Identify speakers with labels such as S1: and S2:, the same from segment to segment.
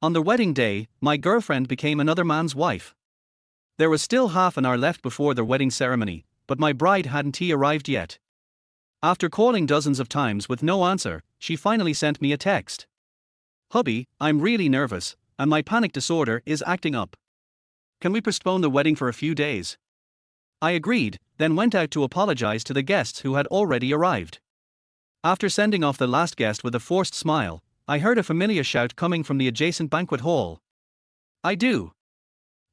S1: On the wedding day, my girlfriend became another man's wife. There was still half an hour left before the wedding ceremony, but my bride hadn't arrived yet. After calling dozens of times with no answer, she finally sent me a text. "Hubby, I'm really nervous, and my panic disorder is acting up. Can we postpone the wedding for a few days?" I agreed, then went out to apologize to the guests who had already arrived. After sending off the last guest with a forced smile, I heard a familiar shout coming from the adjacent banquet hall. "I do."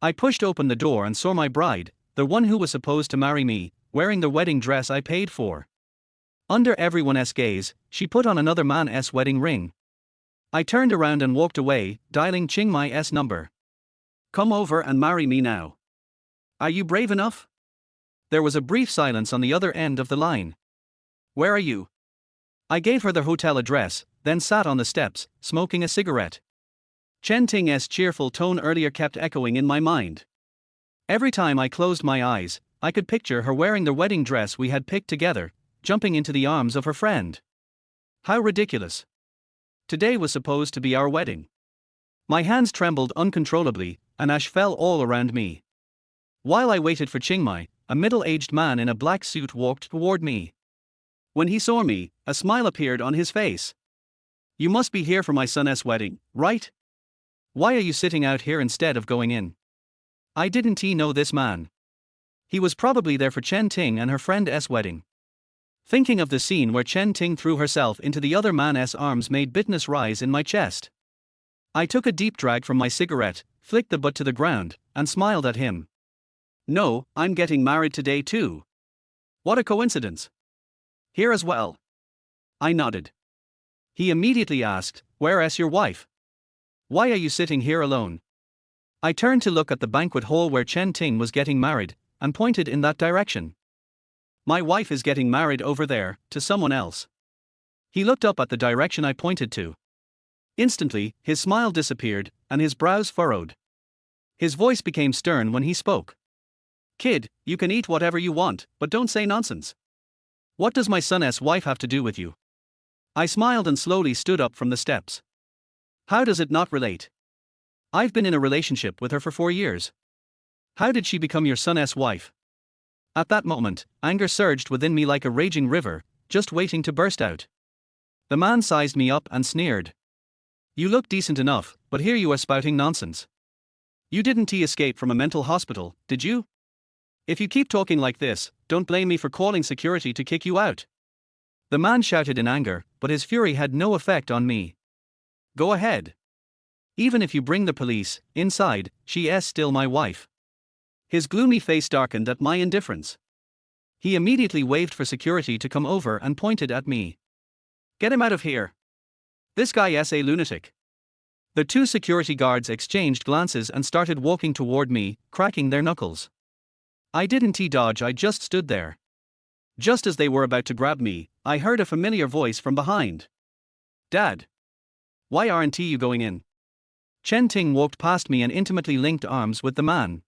S1: I pushed open the door and saw my bride, the one who was supposed to marry me, wearing the wedding dress I paid for. Under everyone's gaze, she put on another man's wedding ring. I turned around and walked away, dialing Chiang Mai's number. "Come over and marry me now. Are you brave enough?" There was a brief silence on the other end of the line. "Where are you?" I gave her the hotel address, then sat on the steps, smoking a cigarette. Chen Ting's cheerful tone earlier kept echoing in my mind. Every time I closed my eyes, I could picture her wearing the wedding dress we had picked together, jumping into the arms of her friend. How ridiculous. Today was supposed to be our wedding. My hands trembled uncontrollably, and ash fell all around me. While I waited for Chiang Mai, a middle-aged man in a black suit walked toward me. When he saw me, a smile appeared on his face. "You must be here for my son's wedding, right? Why are you sitting out here instead of going in?" I didn't know this man. He was probably there for Chen Ting and her friend's wedding. Thinking of the scene where Chen Ting threw herself into the other man's arms made bitterness rise in my chest. I took a deep drag from my cigarette, flicked the butt to the ground, and smiled at him. "No, I'm getting married today too. What a coincidence. Here as well." I nodded. He immediately asked, "Where's your wife? Why are you sitting here alone?" I turned to look at the banquet hall where Chen Ting was getting married, and pointed in that direction. "My wife is getting married over there, to someone else." He looked up at the direction I pointed to. Instantly, his smile disappeared, and his brows furrowed. His voice became stern when he spoke. "Kid, you can eat whatever you want, but don't say nonsense. What does my son's wife have to do with you?" I smiled and slowly stood up from the steps. "How does it not relate? I've been in a relationship with her for 4 years. How did she become your son's wife?" At that moment, anger surged within me like a raging river, just waiting to burst out. The man sized me up and sneered. "You look decent enough, but here you are spouting nonsense. You didn't escape from a mental hospital, did you? If you keep talking like this, don't blame me for calling security to kick you out." The man shouted in anger, but his fury had no effect on me. "Go ahead. Even if you bring the police inside, she's still my wife." His gloomy face darkened at my indifference. He immediately waved for security to come over and pointed at me. "Get him out of here. This guy's a lunatic." The two security guards exchanged glances and started walking toward me, cracking their knuckles. I didn't dodge, I just stood there. Just as they were about to grab me, I heard a familiar voice from behind. "Dad. Why aren't you going in?" Chen Ting walked past me and intimately linked arms with the man.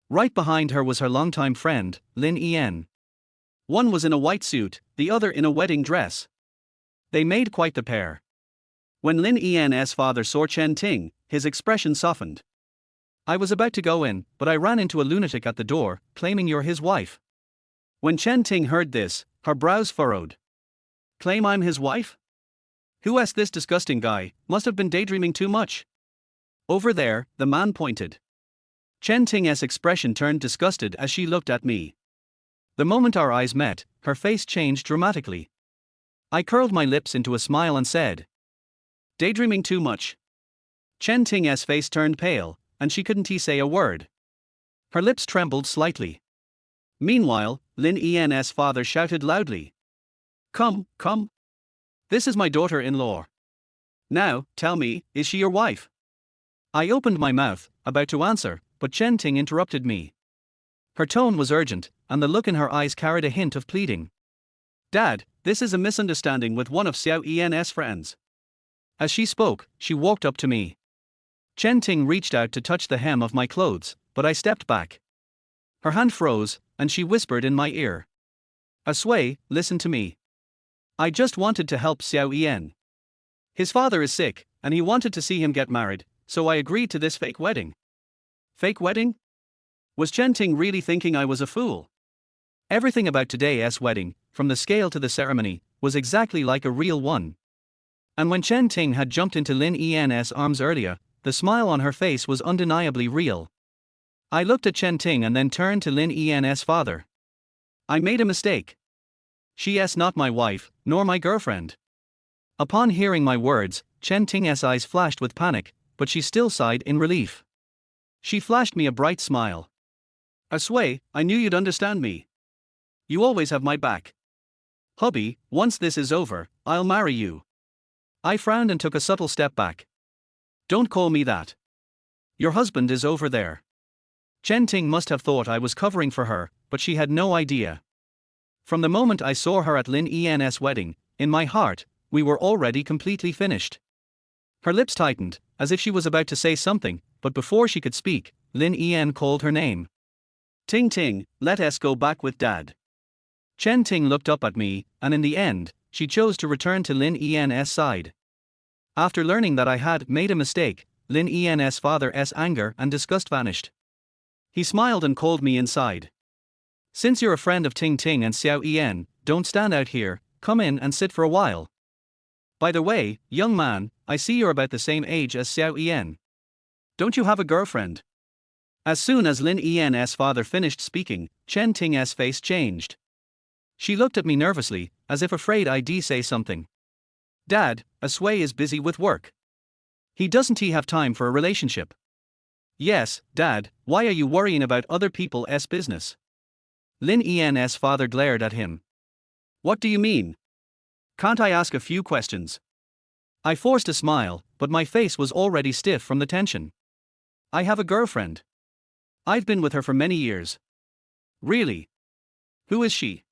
S1: Right behind her was her longtime friend, Lin En. One was in a white suit, the other in a wedding dress. They made quite the pair. When Lin En's father saw Chen Ting, his expression softened. "I was about to go in, but I ran into a lunatic at the door, claiming you're his wife." When Chen Ting heard this, her brows furrowed. "Claim I'm his wife? Who asked this disgusting guy? Must have been daydreaming too much." "Over there," the man pointed. Chen Ting's expression turned disgusted as she looked at me. The moment our eyes met, her face changed dramatically. I curled my lips into a smile and said, "Daydreaming too much." Chen Ting's face turned pale, and she couldn't say a word. Her lips trembled slightly. Meanwhile, Lin En's father shouted loudly, Come. This is my daughter-in-law. Now, tell me, is she your wife?" I opened my mouth, about to answer, but Chen Ting interrupted me. Her tone was urgent, and the look in her eyes carried a hint of pleading. "Dad, this is a misunderstanding with one of Xiao En's friends." As she spoke, she walked up to me. Chen Ting reached out to touch the hem of my clothes, but I stepped back. Her hand froze, and she whispered in my ear. "Aswei, listen to me. I just wanted to help Xiao En. His father is sick, and he wanted to see him get married, so I agreed to this fake wedding. Fake wedding? Was Chen Ting really thinking I was a fool? Everything about today's wedding, from the scale to the ceremony, was exactly like a real one. And when Chen Ting had jumped into Lin En's arms earlier, the smile on her face was undeniably real. I looked at Chen Ting and then turned to Lin En's father. I made a mistake. She's not my wife, nor my girlfriend. Upon hearing my words, Chen Ting's eyes flashed with panic, but she still sighed in relief. She flashed me a bright smile. I swear, I knew you'd understand me. You always have my back. Hubby, once this is over, I'll marry you. I frowned and took a subtle step back. Don't call me that. Your husband is over there. Chen Ting must have thought I was covering for her, but she had no idea. From the moment I saw her at Lin En's wedding, in my heart, we were already completely finished. Her lips tightened, as if she was about to say something, but before she could speak, Lin En called her name. Ting Ting, let us go back with Dad. Chen Ting looked up at me, and in the end, she chose to return to Lin En's side. After learning that I had made a mistake, Lin En's father's anger and disgust vanished. He smiled and called me inside. Since you're a friend of Ting Ting and Xiao En, don't stand out here, come in and sit for a while. By the way, young man, I see you're about the same age as Xiao En. Don't you have a girlfriend? As soon as Lin En's father finished speaking, Chen Ting's face changed. She looked at me nervously, as if afraid I'd say something. Dad, Asway is busy with work. Doesn't he have time for a relationship? Yes, Dad, why are you worrying about other people's business? Lin En's father glared at him. What do you mean? Can't I ask a few questions? I forced a smile, but my face was already stiff from the tension. I have a girlfriend. I've been with her for many years. Really? Who is she?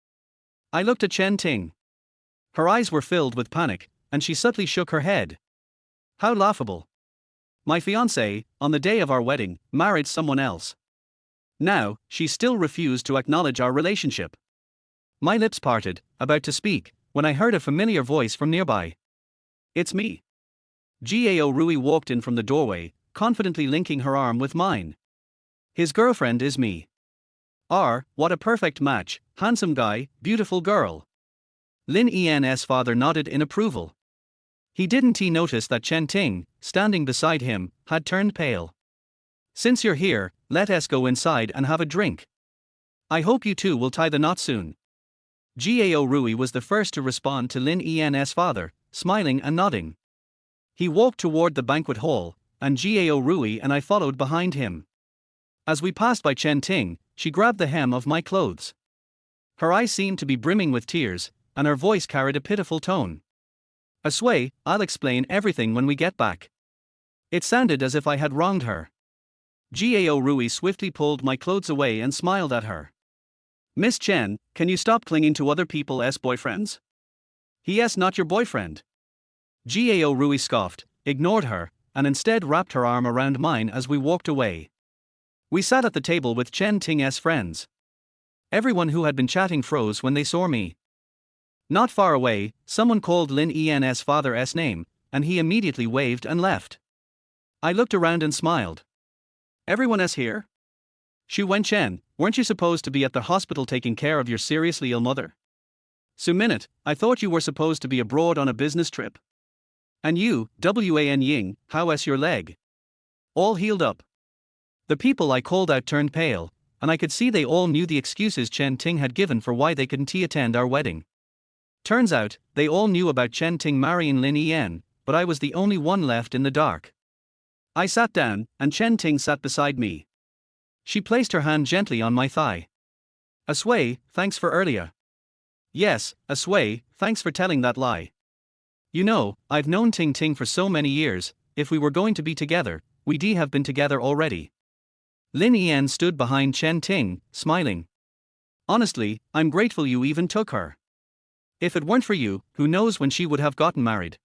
S1: I looked at Chen Ting. Her eyes were filled with panic, and she subtly shook her head. How laughable. My fiancée, on the day of our wedding, married someone else. Now, she still refused to acknowledge our relationship. My lips parted, about to speak, when I heard a familiar voice from nearby. It's me. Gao Rui walked in from the doorway, confidently linking her arm with mine. His girlfriend is me. What a perfect match, handsome guy, beautiful girl. Lin En's father nodded in approval. Didn't he notice that Chen Ting, standing beside him, had turned pale? Since you're here, let us go inside and have a drink. I hope you two will tie the knot soon. Gao Rui was the first to respond to Lin En's father, smiling and nodding. He walked toward the banquet hall, and Gao Rui and I followed behind him. As we passed by Chen Ting, she grabbed the hem of my clothes. Her eyes seemed to be brimming with tears, and her voice carried a pitiful tone. Asway, I'll explain everything when we get back. It sounded as if I had wronged her. Gao Rui swiftly pulled my clothes away and smiled at her. Miss Chen, can you stop clinging to other people's boyfriends? He's not your boyfriend. Gao Rui scoffed, ignored her, and instead wrapped her arm around mine as we walked away. We sat at the table with Chen Ting's friends. Everyone who had been chatting froze when they saw me. Not far away, someone called Lin En's father's name, and he immediately waved and left. I looked around and smiled. Everyone is here? Xu Wenchen, weren't you supposed to be at the hospital taking care of your seriously ill mother? Su Minute, I thought you were supposed to be abroad on a business trip. And you, Wan Ying, how is your leg? All healed up. The people I called out turned pale, and I could see they all knew the excuses Chen Ting had given for why they couldn't attend our wedding. Turns out, they all knew about Chen Ting marrying Lin En, but I was the only one left in the dark. I sat down, and Chen Ting sat beside me. She placed her hand gently on my thigh. Asway, thanks for earlier. Yes, Asway, thanks for telling that lie. You know, I've known Ting Ting for so many years, if we were going to be together, we'd have been together already. Lin En stood behind Chen Ting, smiling. Honestly, I'm grateful you even took her. If it weren't for you, who knows when she would have gotten married.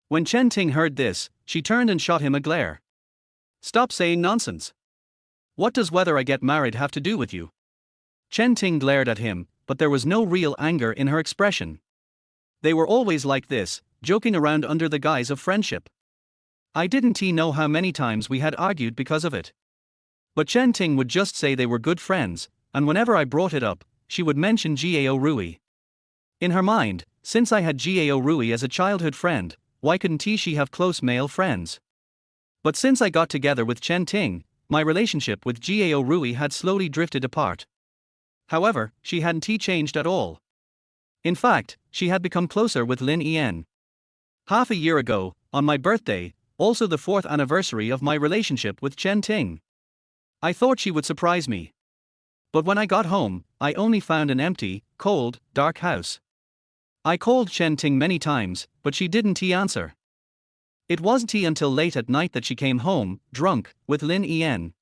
S1: When Chen Ting heard this, she turned and shot him a glare. Stop saying nonsense. What does whether I get married have to do with you? Chen Ting glared at him, but there was no real anger in her expression. They were always like this, joking around under the guise of friendship. I didn't know how many times we had argued because of it. But Chen Ting would just say they were good friends, and whenever I brought it up, she would mention Gao Rui. In her mind, since I had Gao Rui as a childhood friend, why couldn't she have close male friends? But since I got together with Chen Ting, my relationship with Gao Rui had slowly drifted apart. However, she hadn't changed at all. In fact, she had become closer with Lin Yan. Half a year ago, on my birthday, also the 4th anniversary of my relationship with Chen Ting. I thought she would surprise me. But when I got home, I only found an empty, cold, dark house. I called Chen Ting many times, but she didn't answer. It wasn't until late at night that she came home, drunk, with Lin Yan.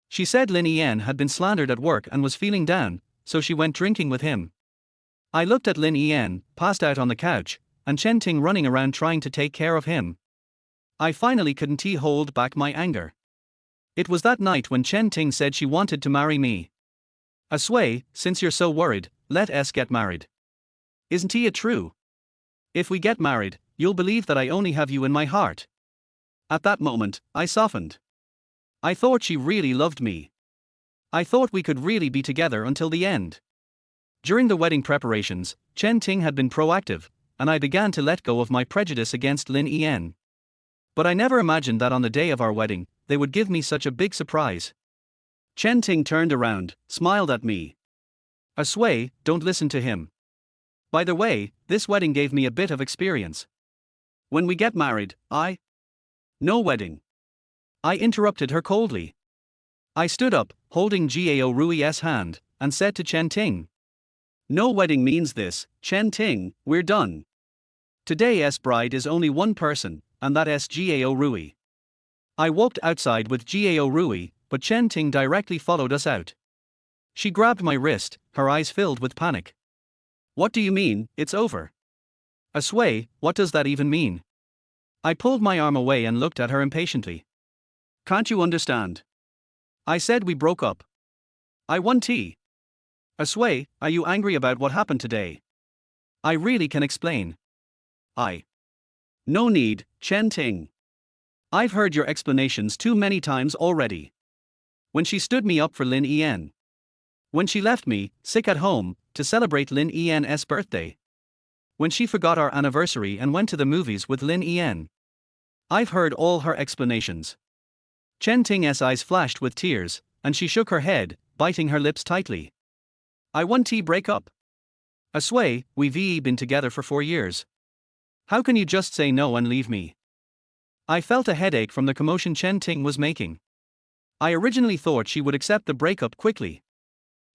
S1: She said Lin Yan had been slandered at work and was feeling down, so she went drinking with him. I looked at Lin Yan, passed out on the couch, and Chen Ting running around trying to take care of him. I finally couldn't hold back my anger. It was that night when Chen Ting said she wanted to marry me. Asway, since you're so worried, let us get married. Isn't it true? If we get married, you'll believe that I only have you in my heart. At that moment, I softened. I thought she really loved me. I thought we could really be together until the end. During the wedding preparations, Chen Ting had been proactive, and I began to let go of my prejudice against Lin Yan. But I never imagined that on the day of our wedding, they would give me such a big surprise. Chen Ting turned around, smiled at me. Asway, don't listen to him. By the way, this wedding gave me a bit of experience. When we get married, No wedding. I interrupted her coldly. I stood up, holding Gao Rui's hand, and said to Chen Ting. No wedding means this, Chen Ting, we're done. Today's bride is only one person, and that's Gao Rui. I walked outside with Gao Rui, but Chen Ting directly followed us out. She grabbed my wrist, her eyes filled with panic. What do you mean, it's over? Asway, what does that even mean? I pulled my arm away and looked at her impatiently. Can't you understand? I said we broke up. I won tea. Asway, are you angry about what happened today? I really can explain. No need, Chen Ting. I've heard your explanations too many times already. When she stood me up for Lin Yan. When she left me, sick at home, to celebrate Lin Yan's birthday. When she forgot our anniversary and went to the movies with Lin Yan. I've heard all her explanations. Chen Ting's eyes flashed with tears, and she shook her head, biting her lips tightly. I want to break up. Asway, we've been together for 4 years. How can you just say no and leave me? I felt a headache from the commotion Chen Ting was making. I originally thought she would accept the breakup quickly.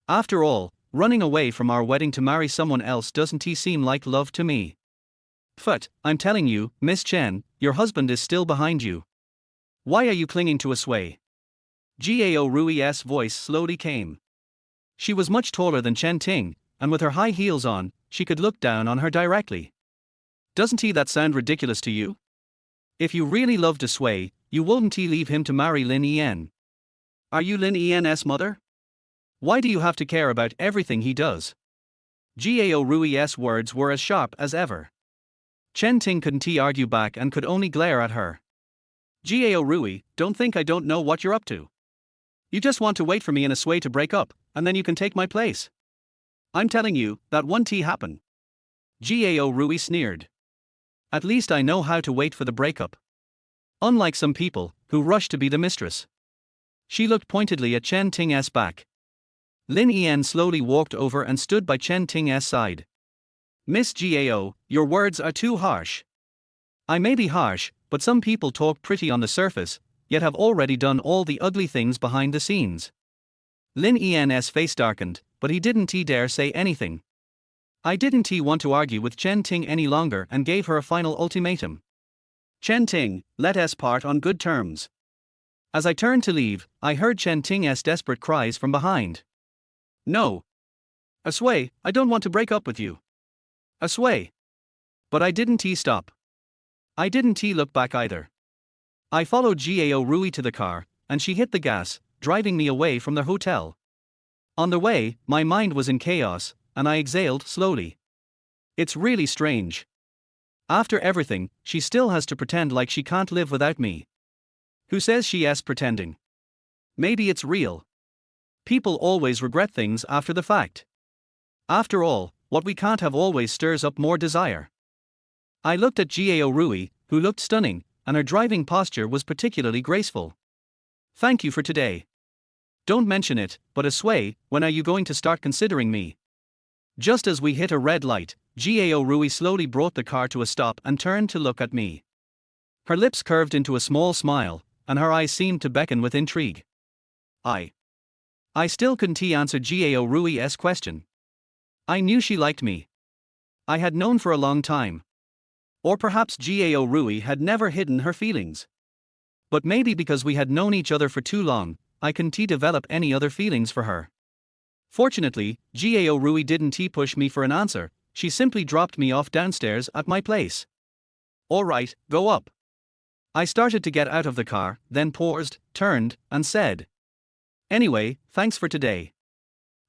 S1: After all, running away from our wedding to marry someone else doesn't seem like love to me. But, I'm telling you, Miss Chen, your husband is still behind you. Why are you clinging to Asway? Gao Rui's voice slowly came. She was much taller than Chen Ting, and with her high heels on, she could look down on her directly. Doesn't that sound ridiculous to you? If you really loved Asway, you wouldn't leave him to marry Lin Yan. Are you Lin Yan's mother? Why do you have to care about everything he does? Gao Rui's words were as sharp as ever. Chen Ting couldn't argue back and could only glare at her. Gao Rui, don't think I don't know what you're up to. You just want to wait for me and Asway to break up, and then you can take my place. I'm telling you, that won't happen. Gao Rui sneered. At least I know how to wait for the breakup. Unlike some people, who rush to be the mistress. She looked pointedly at Chen Ting's back. Lin Yan slowly walked over and stood by Chen Ting's side. Miss Gao, your words are too harsh. I may be harsh, but some people talk pretty on the surface, yet have already done all the ugly things behind the scenes. Lin Yan's face darkened, but he didn't dare say anything. I didn't want to argue with Chen Ting any longer and gave her a final ultimatum. Chen Ting, let us part on good terms. As I turned to leave, I heard Chen Ting's desperate cries from behind. No. Asway, I don't want to break up with you. Asway. But I didn't stop. I didn't look back either. I followed Gao Rui to the car, and she hit the gas, driving me away from the hotel. On the way, my mind was in chaos, and I exhaled slowly. It's really strange. After everything, she still has to pretend like she can't live without me. Who says she is pretending? Maybe it's real. People always regret things after the fact. After all, what we can't have always stirs up more desire. I looked at Gao Rui, who looked stunning, and her driving posture was particularly graceful. Thank you for today. Don't mention it, but Asway, when are you going to start considering me? Just as we hit a red light, Gao Rui slowly brought the car to a stop and turned to look at me. Her lips curved into a small smile, and her eyes seemed to beckon with intrigue. I still couldn't answer Gao Rui's question. I knew she liked me. I had known for a long time. Or perhaps Gao Rui had never hidden her feelings. But maybe because we had known each other for too long, I couldn't develop any other feelings for her. Fortunately, Gao Rui didn't push me for an answer, she simply dropped me off downstairs at my place. Alright, go up. I started to get out of the car, then paused, turned, and said. Anyway, thanks for today.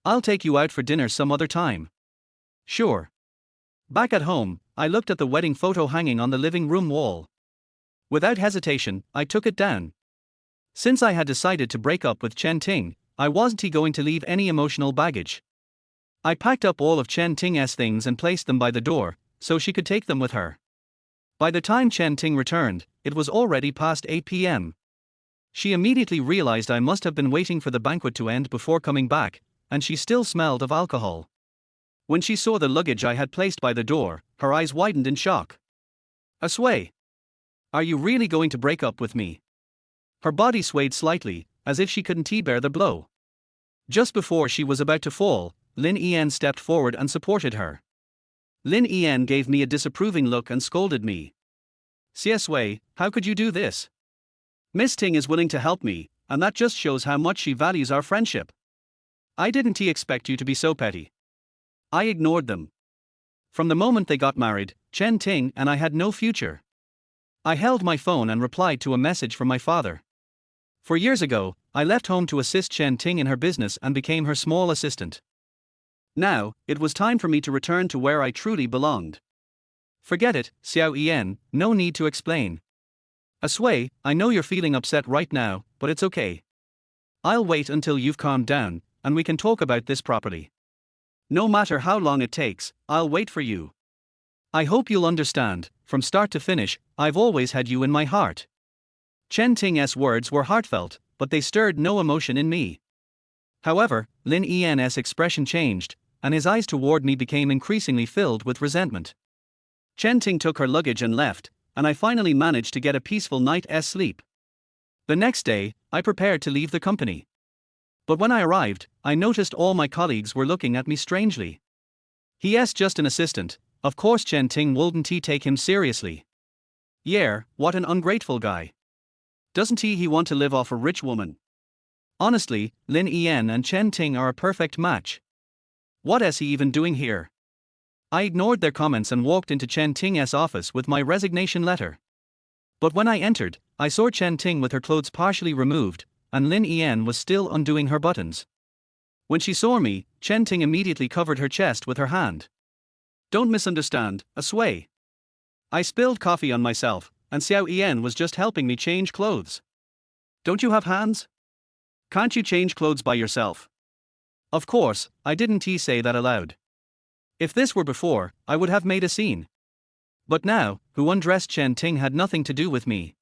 S1: I'll take you out for dinner some other time. Sure. Back at home, I looked at the wedding photo hanging on the living room wall. Without hesitation, I took it down. Since I had decided to break up with Chen Ting, I wasn't going to leave any emotional baggage. I packed up all of Chen Ting's things and placed them by the door, so she could take them with her. By the time Chen Ting returned, it was already past 8 p.m. She immediately realized I must have been waiting for the banquet to end before coming back, and she still smelled of alcohol. When she saw the luggage I had placed by the door, her eyes widened in shock. Asway! Are you really going to break up with me? Her body swayed slightly, as if she couldn't bear the blow. Just before she was about to fall, Lin En stepped forward and supported her. Lin En gave me a disapproving look and scolded me. Asway, how could you do this? Miss Ting is willing to help me, and that just shows how much she values our friendship. I didn't expect you to be so petty. I ignored them. From the moment they got married, Chen Ting and I had no future. I held my phone and replied to a message from my father. 4 years ago, I left home to assist Chen Ting in her business and became her small assistant. Now, it was time for me to return to where I truly belonged. Forget it, Xiao Yan, no need to explain. Asway, I know you're feeling upset right now, but it's okay. I'll wait until you've calmed down, and we can talk about this properly. No matter how long it takes, I'll wait for you. I hope you'll understand, from start to finish, I've always had you in my heart. Chen Ting's words were heartfelt, but they stirred no emotion in me. However, Lin En's expression changed, and his eyes toward me became increasingly filled with resentment. Chen Ting took her luggage and left, and I finally managed to get a peaceful night's sleep. The next day, I prepared to leave the company. But when I arrived, I noticed all my colleagues were looking at me strangely. He's just an assistant, of course Chen Ting wouldn't take him seriously. Yeah, what an ungrateful guy. Doesn't he want to live off a rich woman? Honestly, Lin En and Chen Ting are a perfect match. What is he even doing here? I ignored their comments and walked into Chen Ting's office with my resignation letter. But when I entered, I saw Chen Ting with her clothes partially removed, and Lin En was still undoing her buttons. When she saw me, Chen Ting immediately covered her chest with her hand. Don't misunderstand, Asway. I spilled coffee on myself, and Xiao Yan was just helping me change clothes. Don't you have hands? Can't you change clothes by yourself? Of course, I didn't say that aloud. If this were before, I would have made a scene. But now, who undressed Chen Ting had nothing to do with me.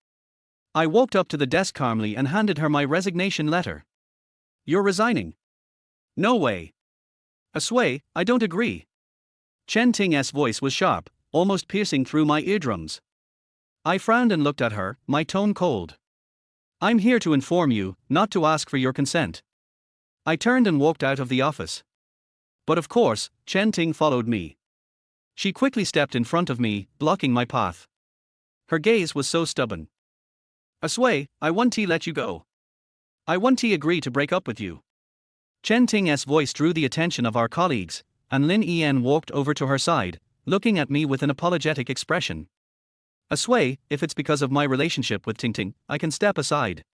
S1: I walked up to the desk calmly and handed her my resignation letter. You're resigning? No way. Asway, I don't agree. Chen Ting's voice was sharp, almost piercing through my eardrums. I frowned and looked at her, my tone cold. I'm here to inform you, not to ask for your consent. I turned and walked out of the office. But of course, Chen Ting followed me. She quickly stepped in front of me, blocking my path. Her gaze was so stubborn. Asway, I won't let you go. I won't agree to break up with you. Chen Ting's voice drew the attention of our colleagues, and Lin En walked over to her side, looking at me with an apologetic expression. Asway, if it's because of my relationship with Ting Ting, I can step aside.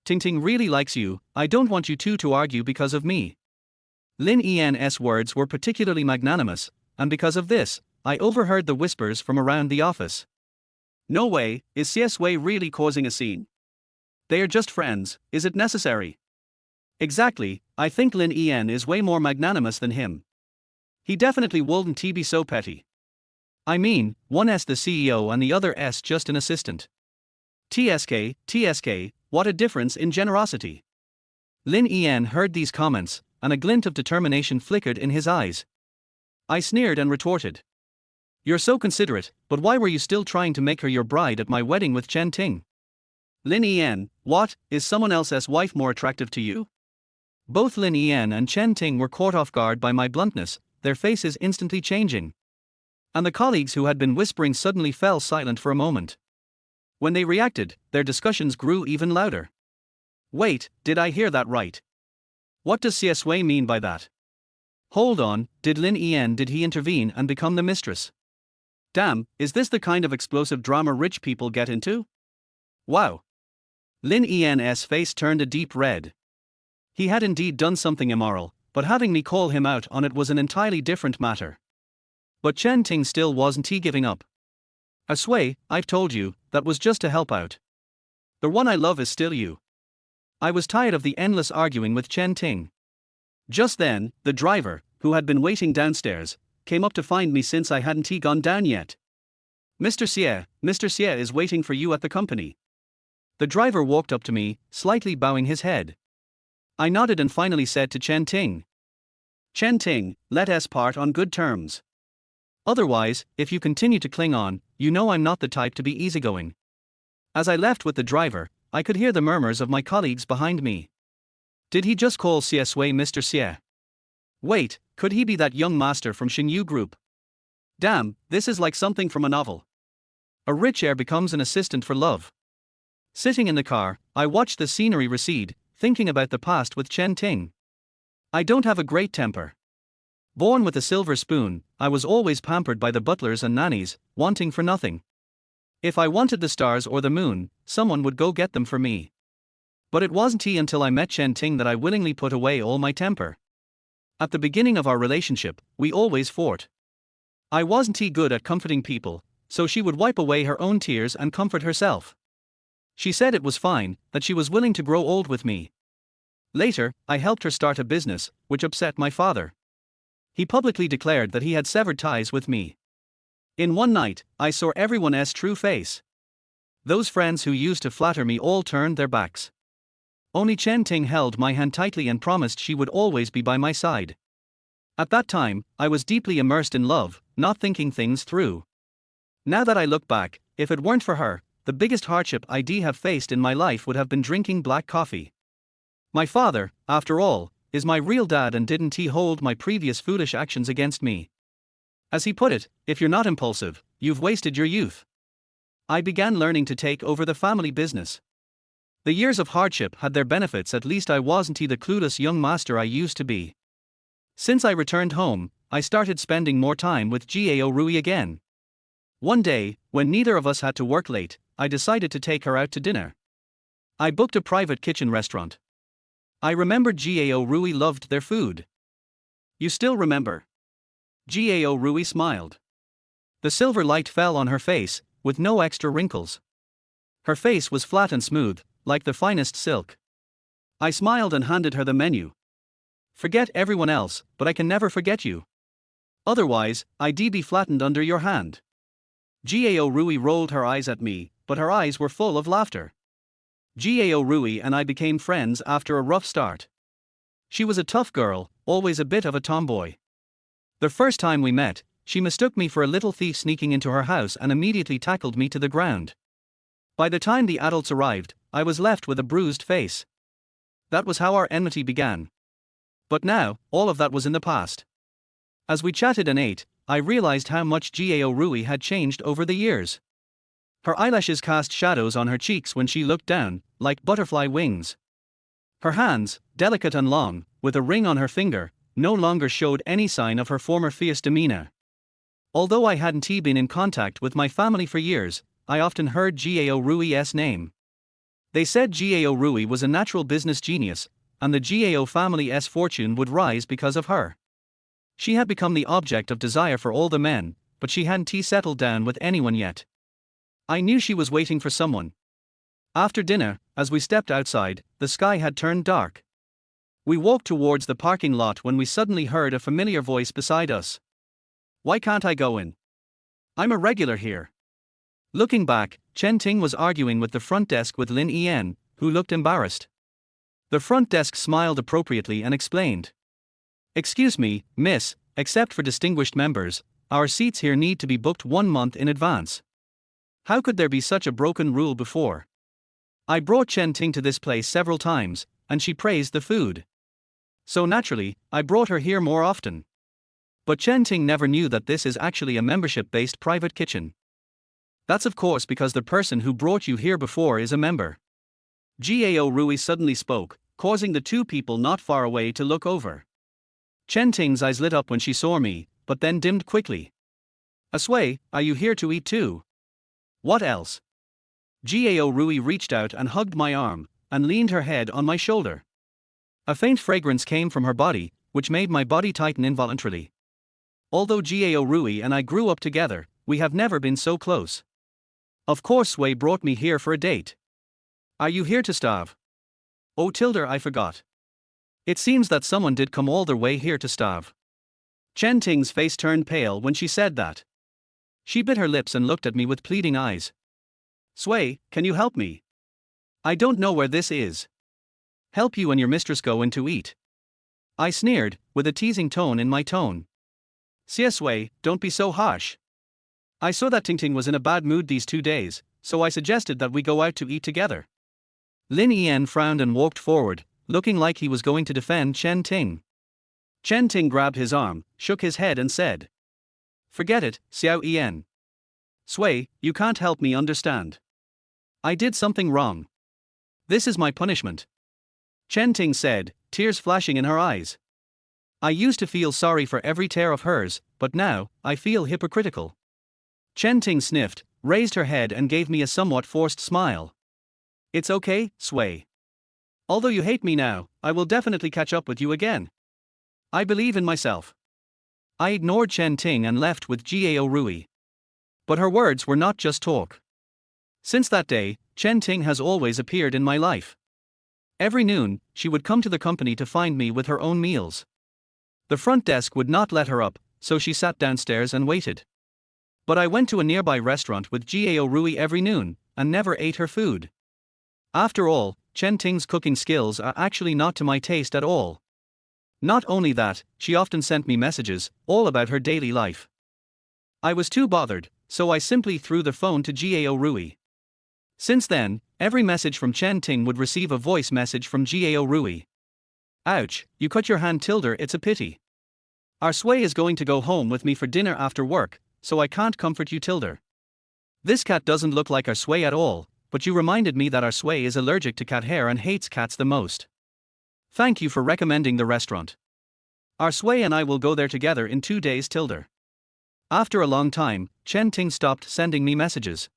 S1: Ting Ting really likes you, I don't want you two to argue because of me. Lin En's words were particularly magnanimous, and because of this, I overheard the whispers from around the office. No way, is CSW really causing a scene? They are just friends, is it necessary? Exactly, I think Lin En is way more magnanimous than him. He definitely wouldn't be so petty. I mean, one's the CEO and the other's just an assistant. TSK, what a difference in generosity. Lin En heard these comments, and a glint of determination flickered in his eyes. I sneered and retorted. You're so considerate, but why were you still trying to make her your bride at my wedding with Chen Ting? Lin En, what, is someone else's wife more attractive to you? Both Lin En and Chen Ting were caught off guard by my bluntness, their faces instantly changing. And the colleagues who had been whispering suddenly fell silent for a moment. When they reacted, their discussions grew even louder. Wait, did I hear that right? What does CSW mean by that? Hold on, did he intervene and become the mistress? Damn, is this the kind of explosive drama rich people get into? Wow. Lin En's face turned a deep red. He had indeed done something immoral, but having me call him out on it was an entirely different matter. But Chen Ting still wasn't giving up. Sway, I've told you, that was just to help out. The one I love is still you. I was tired of the endless arguing with Chen Ting. Just then, the driver, who had been waiting downstairs, came up to find me since I hadn't gone down yet. Mr. Xie is waiting for you at the company. The driver walked up to me, slightly bowing his head. I nodded and finally said to Chen Ting. Chen Ting, let us part on good terms. Otherwise, if you continue to cling on, you know I'm not the type to be easygoing. As I left with the driver, I could hear the murmurs of my colleagues behind me. Did he just call CSW Mr. Xie? Wait, could he be that young master from Xingyu Group? Damn, this is like something from a novel. A rich heir becomes an assistant for love. Sitting in the car, I watched the scenery recede, thinking about the past with Chen Ting. I don't have a great temper. Born with a silver spoon, I was always pampered by the butlers and nannies, wanting for nothing. If I wanted the stars or the moon, someone would go get them for me. But it wasn't until I met Chen Ting that I willingly put away all my temper. At the beginning of our relationship, we always fought. I wasn't good at comforting people, so she would wipe away her own tears and comfort herself. She said it was fine, that she was willing to grow old with me. Later, I helped her start a business, which upset my father. He publicly declared that he had severed ties with me. In one night, I saw everyone's true face. Those friends who used to flatter me all turned their backs. Only Chen Ting held my hand tightly and promised she would always be by my side. At that time, I was deeply immersed in love, not thinking things through. Now that I look back, if it weren't for her, the biggest hardship I'd have faced in my life would have been drinking black coffee. My father, after all, is my real dad and didn't he hold my previous foolish actions against me? As he put it, if you're not impulsive, you've wasted your youth. I began learning to take over the family business. The years of hardship had their benefits, at least I wasn't the clueless young master I used to be. Since I returned home, I started spending more time with Gao Rui again. One day, when neither of us had to work late, I decided to take her out to dinner. I booked a private kitchen restaurant. I remembered Gao Rui loved their food. You still remember? Gao Rui smiled. The silver light fell on her face, with no extra wrinkles. Her face was flat and smooth, like the finest silk. I smiled and handed her the menu. Forget everyone else, but I can never forget you. Otherwise, I'd be flattened under your hand. Gao Rui rolled her eyes at me, but her eyes were full of laughter. Gao Rui and I became friends after a rough start. She was a tough girl, always a bit of a tomboy. The first time we met, she mistook me for a little thief sneaking into her house and immediately tackled me to the ground. By the time the adults arrived, I was left with a bruised face. That was how our enmity began. But now, all of that was in the past. As we chatted and ate, I realized how much Gao Rui had changed over the years. Her eyelashes cast shadows on her cheeks when she looked down, like butterfly wings. Her hands, delicate and long, with a ring on her finger, no longer showed any sign of her former fierce demeanor. Although I hadn't been in contact with my family for years, I often heard Gao Rui's name. They said Gao Rui was a natural business genius, and the Gao family's fortune would rise because of her. She had become the object of desire for all the men, but she hadn't settled down with anyone yet. I knew she was waiting for someone. After dinner, as we stepped outside, the sky had turned dark. We walked towards the parking lot when we suddenly heard a familiar voice beside us. "Why can't I go in? I'm a regular here." Looking back, Chen Ting was arguing with the front desk with Lin En, who looked embarrassed. The front desk smiled appropriately and explained. "Excuse me, miss, except for distinguished members, our seats here need to be booked 1 month in advance. How could there be such a broken rule before? I brought Chen Ting to this place several times, and she praised the food. So naturally, I brought her here more often." But Chen Ting never knew that this is actually a membership-based private kitchen. "That's of course because the person who brought you here before is a member." Gao Rui suddenly spoke, causing the two people not far away to look over. Chen Ting's eyes lit up when she saw me, but then dimmed quickly. "Aswei, are you here to eat too?" "What else?" Gao Rui reached out and hugged my arm, and leaned her head on my shoulder. A faint fragrance came from her body, which made my body tighten involuntarily. Although Gao Rui and I grew up together, we have never been so close. Of course Sui brought me here for a date. "Are you here to starve?" "Oh Tilder, I forgot. It seems that someone did come all the way here to starve." Chen Ting's face turned pale when she said that. She bit her lips and looked at me with pleading eyes. "Sui, can you help me? I don't know where this is." "Help you and your mistress go in to eat?" I sneered, with a teasing tone in my tone. "Sia Sui, don't be so harsh. I saw that Ting Ting was in a bad mood these 2 days, so I suggested that we go out to eat together." Lin En frowned and walked forward, looking like he was going to defend Chen Ting. Chen Ting grabbed his arm, shook his head and said, "Forget it, Xiao En. Sui, you can't help me understand. I did something wrong. This is my punishment." Chen Ting said, tears flashing in her eyes. I used to feel sorry for every tear of hers, but now, I feel hypocritical. Chen Ting sniffed, raised her head and gave me a somewhat forced smile. "It's okay, Sui. Although you hate me now, I will definitely catch up with you again. I believe in myself." I ignored Chen Ting and left with Gao Rui. But her words were not just talk. Since that day, Chen Ting has always appeared in my life. Every noon, she would come to the company to find me with her own meals. The front desk would not let her up, so she sat downstairs and waited. But I went to a nearby restaurant with Gao Rui every noon, and never ate her food. After all, Chen Ting's cooking skills are actually not to my taste at all. Not only that, she often sent me messages, all about her daily life. I was too bothered, so I simply threw the phone to Gao Rui. Since then, every message from Chen Ting would receive a voice message from Gao Rui. "Ouch, you cut your hand Tilder, it's a pity. Our Sui is going to go home with me for dinner after work, so I can't comfort you Tilder. This cat doesn't look like our Sui at all, but you reminded me that our Sui is allergic to cat hair and hates cats the most. Thank you for recommending the restaurant. Our Sui and I will go there together in 2 days Tilder." After a long time, Chen Ting stopped sending me messages.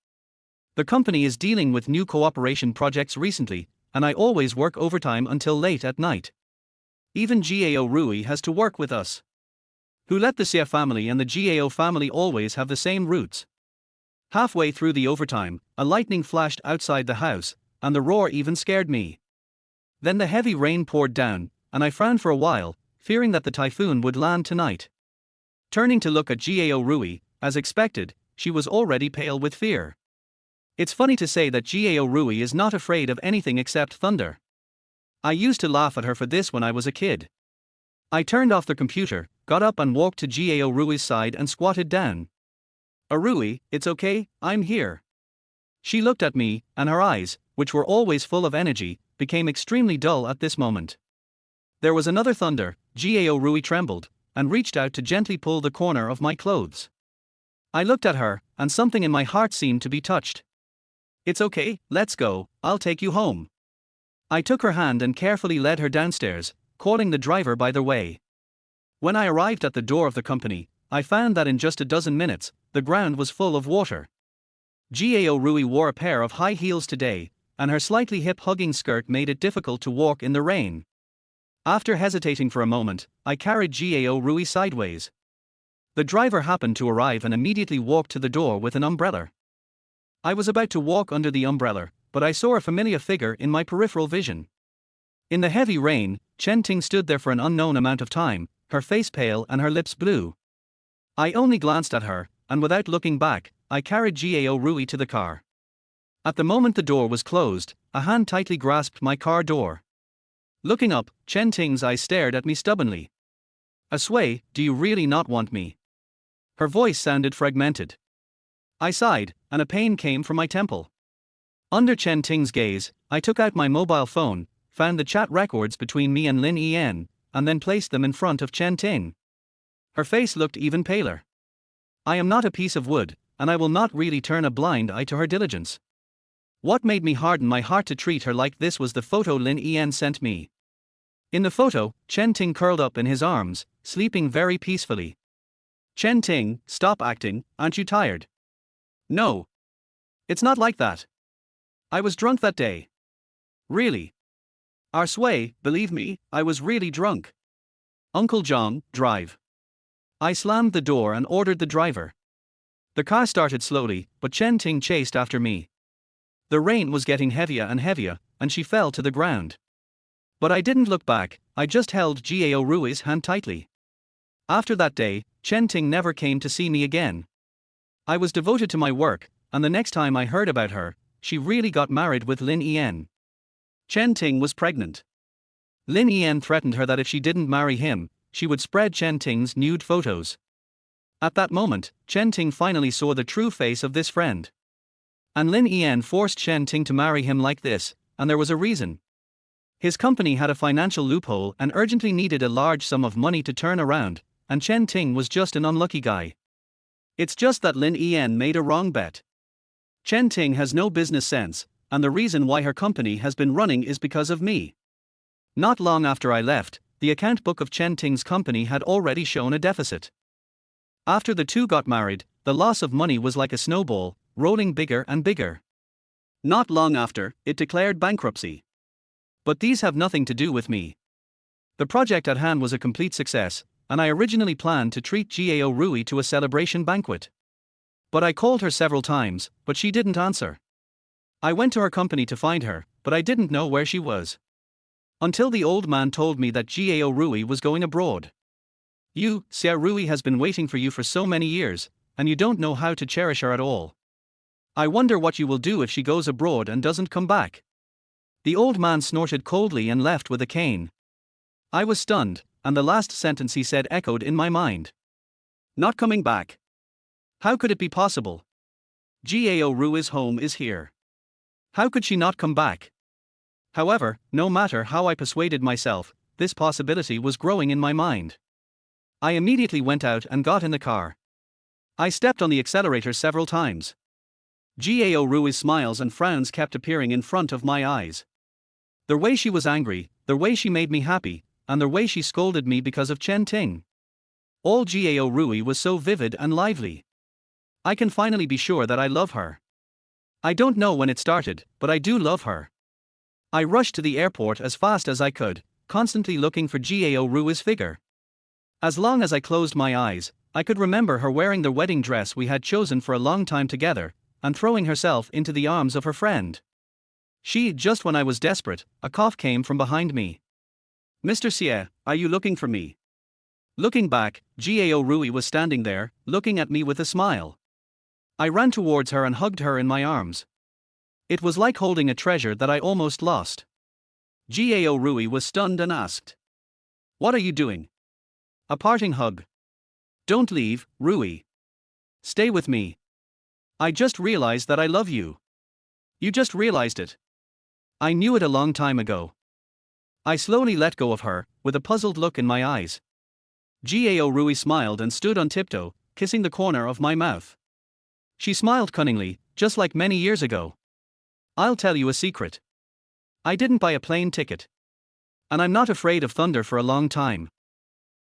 S1: The company is dealing with new cooperation projects recently, and I always work overtime until late at night. Even Gao Rui has to work with us. Who let the Xia family and the Gao family always have the same roots. Halfway through the overtime, a lightning flashed outside the house, and the roar even scared me. Then the heavy rain poured down, and I frowned for a while, fearing that the typhoon would land tonight. Turning to look at Gao Rui, as expected, she was already pale with fear. It's funny to say that Gao Rui is not afraid of anything except thunder. I used to laugh at her for this when I was a kid. I turned off the computer, got up and walked to Gao Rui's side and squatted down. "Rui, it's okay, I'm here." She looked at me, and her eyes, which were always full of energy, became extremely dull at this moment. There was another thunder. Gao Rui trembled, and reached out to gently pull the corner of my clothes. I looked at her, and something in my heart seemed to be touched. "It's okay, let's go, I'll take you home." I took her hand and carefully led her downstairs, calling the driver by the way. When I arrived at the door of the company, I found that in just a dozen minutes, the ground was full of water. Gao Rui wore a pair of high heels today, and her slightly hip-hugging skirt made it difficult to walk in the rain. After hesitating for a moment, I carried Gao Rui sideways. The driver happened to arrive and immediately walked to the door with an umbrella. I was about to walk under the umbrella, but I saw a familiar figure in my peripheral vision. In the heavy rain, Chen Ting stood there for an unknown amount of time, her face pale and her lips blue. I only glanced at her, and without looking back, I carried Gao Rui to the car. At the moment the door was closed, a hand tightly grasped my car door. Looking up, Chen Ting's eyes stared at me stubbornly. "Aswei, do you really not want me?" Her voice sounded fragmented. I sighed, and a pain came from my temple. Under Chen Ting's gaze, I took out my mobile phone, found the chat records between me and Lin Yan, and then placed them in front of Chen Ting. Her face looked even paler. I am not a piece of wood, and I will not really turn a blind eye to her diligence. What made me harden my heart to treat her like this was the photo Lin Yan sent me. In the photo, Chen Ting curled up in his arms, sleeping very peacefully. "Chen Ting, stop acting, aren't you tired?" "No. It's not like that. I was drunk that day." "Really?" "Arsway, believe me, I was really drunk." "Uncle Zhang, drive." I slammed the door and ordered the driver. The car started slowly, but Chen Ting chased after me. The rain was getting heavier and heavier, and she fell to the ground. But I didn't look back, I just held Gao Rui's hand tightly. After that day, Chen Ting never came to see me again. I was devoted to my work, and the next time I heard about her, she really got married with Lin Yan. Chen Ting was pregnant. Lin Yan threatened her that if she didn't marry him, she would spread Chen Ting's nude photos. At that moment, Chen Ting finally saw the true face of this friend. And Lin Yan forced Chen Ting to marry him like this, and there was a reason. His company had a financial loophole and urgently needed a large sum of money to turn around, and Chen Ting was just an unlucky guy. It's just that Lin Yan made a wrong bet. Chen Ting has no business sense, and the reason why her company has been running is because of me. Not long after I left, the account book of Chen Ting's company had already shown a deficit. After the two got married, the loss of money was like a snowball, rolling bigger and bigger. Not long after, it declared bankruptcy. But these have nothing to do with me. The project at hand was a complete success, and I originally planned to treat Gao Rui to a celebration banquet. But I called her several times, but she didn't answer. I went to her company to find her, but I didn't know where she was. Until the old man told me that Gao Rui was going abroad. Xia Rui has been waiting for you for so many years, and you don't know how to cherish her at all. I wonder what you will do if she goes abroad and doesn't come back. The old man snorted coldly and left with a cane. I was stunned, and the last sentence he said echoed in my mind. Not coming back. How could it be possible? Gao Rui's home is here. How could she not come back? However, no matter how I persuaded myself, this possibility was growing in my mind. I immediately went out and got in the car. I stepped on the accelerator several times. Gao Rui's smiles and frowns kept appearing in front of my eyes. The way she was angry, the way she made me happy, and the way she scolded me because of Chen Ting. All Gao Rui was so vivid and lively. I can finally be sure that I love her. I don't know when it started, but I do love her. I rushed to the airport as fast as I could, constantly looking for Gao Rui's figure. As long as I closed my eyes, I could remember her wearing the wedding dress we had chosen for a long time together, and throwing herself into the arms of her friend. Just when I was desperate, a cough came from behind me. "Mr. Xie, are you looking for me?" Looking back, Gao Rui was standing there, looking at me with a smile. I ran towards her and hugged her in my arms. It was like holding a treasure that I almost lost. Gao Rui was stunned and asked, "What are you doing?" A parting hug. "Don't leave, Rui. Stay with me. I just realized that I love you." "You just realized it?" "I knew it a long time ago." I slowly let go of her, with a puzzled look in my eyes. Gao Rui smiled and stood on tiptoe, kissing the corner of my mouth. She smiled cunningly, just like many years ago. "I'll tell you a secret. I didn't buy a plane ticket. And I'm not afraid of thunder for a long time.